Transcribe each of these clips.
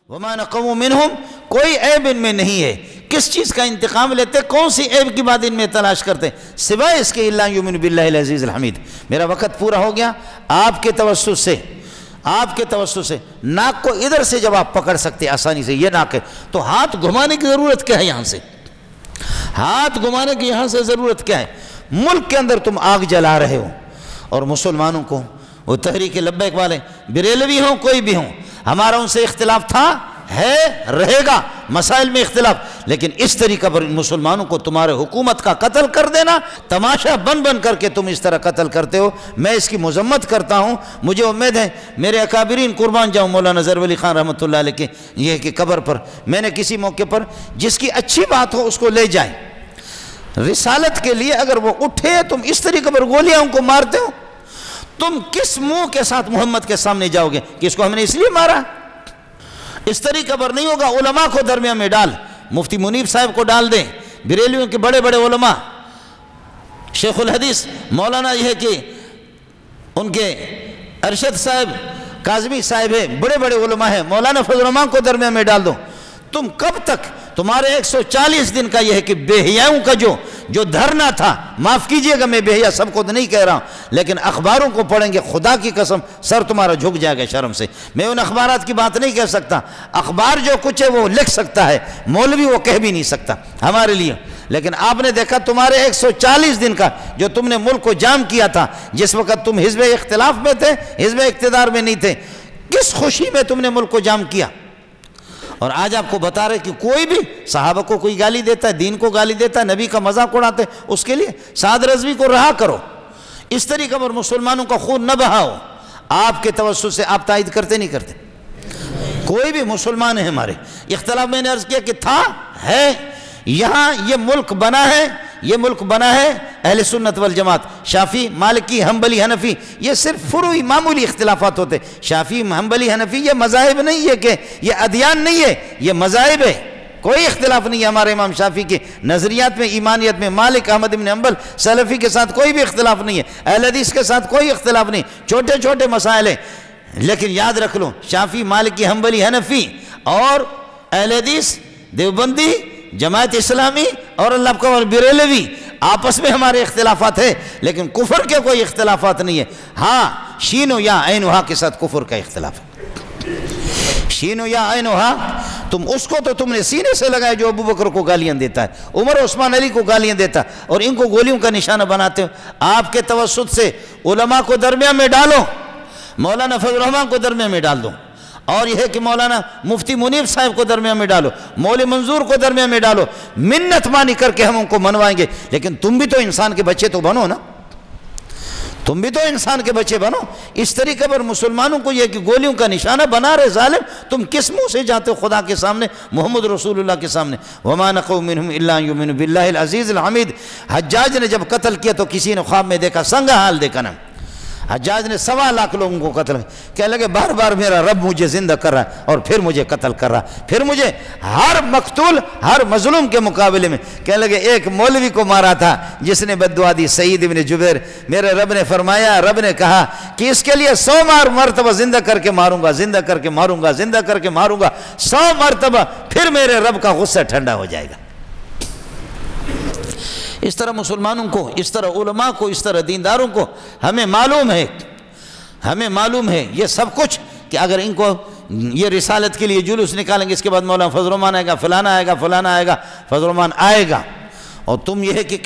وما نقموا منہم، کوئی عیب ان میں نہیں ہے۔ کس چیز کا انتقام لیتے، کون سی عیب کی بات ان میں تلاش کرتے، سوائے اس کے الا یؤمن باللہ العزیز الحمید۔ میرا وقت پورا ہو گیا۔ آپ کے توسط سے ناک کو ادھر سے جب آپ پکڑ سکتے آسانی سے، یہ ناک ہے، تو ہاتھ گھمانے کی ضرورت کیا ہے؟ یہاں سے ہاتھ گھمانے کی یہاں سے ضرورت کیا ہے؟ ملک کے اندر تم آگ جلا رہے ہو، اور مسلمانوں کو، وہ تحریک لبیک والے بریلوی ہوں کوئی بھی ہوں، ہمارا ان سے اختلاف تھا، ہے، رہے گا، مسائل میں اختلاف، لیکن اس طریقہ پر مسلمانوں کو تمہارے حکومت کا قتل کر دینا، تماشا بن کر کے تم اس طرح قتل کرتے ہو، میں اس کی مذمت کرتا ہوں۔ مجھے امید ہے میرے اکابرین، قربان جاؤں مولانا ظفر علی خان رحمۃ اللہ علیہ کے یہ کہ قبر پر میں نے کسی موقع پر جس کی اچھی بات ہو اس کو لے جائیں، رسالت کے لیے اگر وہ اٹھے، تم اس طریقے پر گولیاں ان کو مارتے ہو، تم کس منہ کے ساتھ محمد کے سامنے جاؤ گے کہ اس کو ہم نے اس لیے مارا؟ اس طریقے پر نہیں ہوگا۔ علماء کو درمیان میں ڈال، مفتی منیب صاحب کو ڈال دیں، بریلیوں کے بڑے بڑے علماء، شیخ الحدیث مولانا یہ ہے کہ ان کے ارشد صاحب، کاظمی صاحب ہے، بڑے بڑے علماء ہیں، مولانا فضل الرحمان کو درمیان میں ڈال دو۔ تم کب تک، تمہارے 140 دن کا یہ ہے کہ بے حیاؤں کا جو دھرنا تھا، معاف کیجئے گا میں بے حیا سب کو تو نہیں کہہ رہا ہوں، لیکن اخباروں کو پڑھیں گے، خدا کی قسم سر تمہارا جھک جائے گا شرم سے۔ میں ان اخبارات کی بات نہیں کہہ سکتا، اخبار جو کچھ ہے وہ لکھ سکتا ہے، مولوی وہ کہہ بھی نہیں سکتا ہمارے لیے، لیکن آپ نے دیکھا تمہارے 140 دن کا جو تم نے ملک کو جام کیا تھا، جس وقت تم حزب اختلاف میں تھے، حزب اقتدار میں نہیں تھے، کس خوشی میں تم نے ملک کو جام کیا؟ اور آج آپ کو بتا رہے کہ کوئی بھی صحابہ کو کوئی گالی دیتا ہے، دین کو گالی دیتا ہے، نبی کا مذاق اڑاتے ہیں، اس کے لیے سعد رضوی کو رہا کرو۔ اس طریقے پر مسلمانوں کا خون نہ بہاؤ۔ آپ کے توسط سے آپ تائید کرتے نہیں کرتے؟ کوئی بھی مسلمان ہے ہمارے، اختلاف میں نے عرض کیا کہ تھا، ہے، یہاں یہ ملک بنا ہے اہل سنت والجماعت، شافعی، مالکی، حنبلی، حنفی، یہ صرف فروعی معمولی اختلافات ہوتے، شافعی، حنبلی، حنفی، یہ مذاہب نہیں ہے کہ یہ ادیان نہیں ہے، یہ مذاہب ہے، کوئی اختلاف نہیں ہے ہمارے امام شافعی کے نظریات میں، ایمانیت میں، مالک احمد بن حنبل سلفی کے ساتھ کوئی بھی اختلاف نہیں ہے، اہل حدیث کے ساتھ کوئی اختلاف نہیں، چھوٹے چھوٹے مسائل ہیں، لیکن یاد رکھ لو شافعی، مالکی، حنبلی، حنفی اور اہل حدیث، دیوبندی، جماعت اسلامی اور اللہ کا بریلوی، آپس میں ہمارے اختلافات ہیں، لیکن کفر کے کوئی اختلافات نہیں ہے۔ ہاں، شین و یا عین و ہا کے ساتھ کفر کا اختلاف ہے، شین و یا عین و ہا، تم اس کو تو تم نے سینے سے لگایا جو ابو بکر کو گالیاں دیتا ہے، عمر عثمان علی کو گالیاں دیتا ہے، اور ان کو گولیوں کا نشانہ بناتے ہو۔ آپ کے توسط سے علماء کو درمیان میں ڈالو، مولانا فضل الرحمان کو درمیان میں ڈال دو، اور یہ ہے کہ مولانا مفتی منیب صاحب کو درمیان میں ڈالو، مولوی منظور کو درمیان میں ڈالو، منت مانی کر کے ہم ان کو منوائیں گے، لیکن تم بھی تو انسان کے بچے تو بنو نا، تم بھی تو انسان کے بچے بنو۔ اس طریقے پر مسلمانوں کو یہ کہ گولیوں کا نشانہ بنا رہے ظالم، تم کس منہ سے جاتے ہو خدا کے سامنے، محمد رسول اللہ کے سامنے؟ وما نقموا منہم الا ان یؤمنوا باللہ العزیز الحمید۔ حجاج نے جب قتل کیا تو کسی نے خواب میں دیکھا، سنگا حال دیکھا نا، حجاج نے 1.25 لاکھ لوگوں کو قتل کیا، کہنے لگے بار بار میرا رب مجھے زندہ کر رہا ہے اور پھر مجھے قتل کر رہا ہے، پھر مجھے ہر مقتول، ہر مظلوم کے مقابلے میں، کہنے لگے ایک مولوی کو مارا تھا جس نے بد دعا دی، سعید ابن جبیر، میرے رب نے فرمایا، رب نے کہا کہ اس کے لیے 100 مرتبہ زندہ کر کے ماروں گا، زندہ کر کے ماروں گا، زندہ کر کے ماروں گا 100 مرتبہ، پھر میرے رب کا غصہ ٹھنڈا ہو جائے گا۔ اس طرح مسلمانوں کو، اس طرح علماء کو، اس طرح دینداروں کو ہمیں معلوم ہے یہ سب کچھ کہ اگر ان کو یہ رسالت کے لیے جلوس نکالیں گے، اس کے بعد مولانا فضل الرحمان آئے گا، فلانا آئے گا، فلانا آئے گا، فضل الرحمان آئے گا، اور تم یہ ہے کہ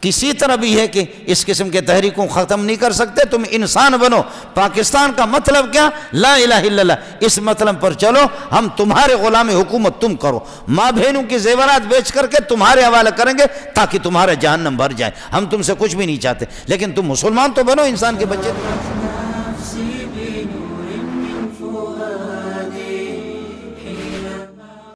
کسی طرح بھی ہے کہ اس قسم کے تحریکوں ختم نہیں کر سکتے، تم انسان بنو۔ پاکستان کا مطلب کیا؟ لا الہ الا اللہ، اس مطلب پر چلو، ہم تمہارے غلام حکومت تم کرو، ماں بہنوں کی زیورات بیچ کر کے تمہارے حوالے کریں گے تاکہ تمہارا جہنم بھر جائے، ہم تم سے کچھ بھی نہیں چاہتے، لیکن تم مسلمان تو بنو، انسان کے بچے۔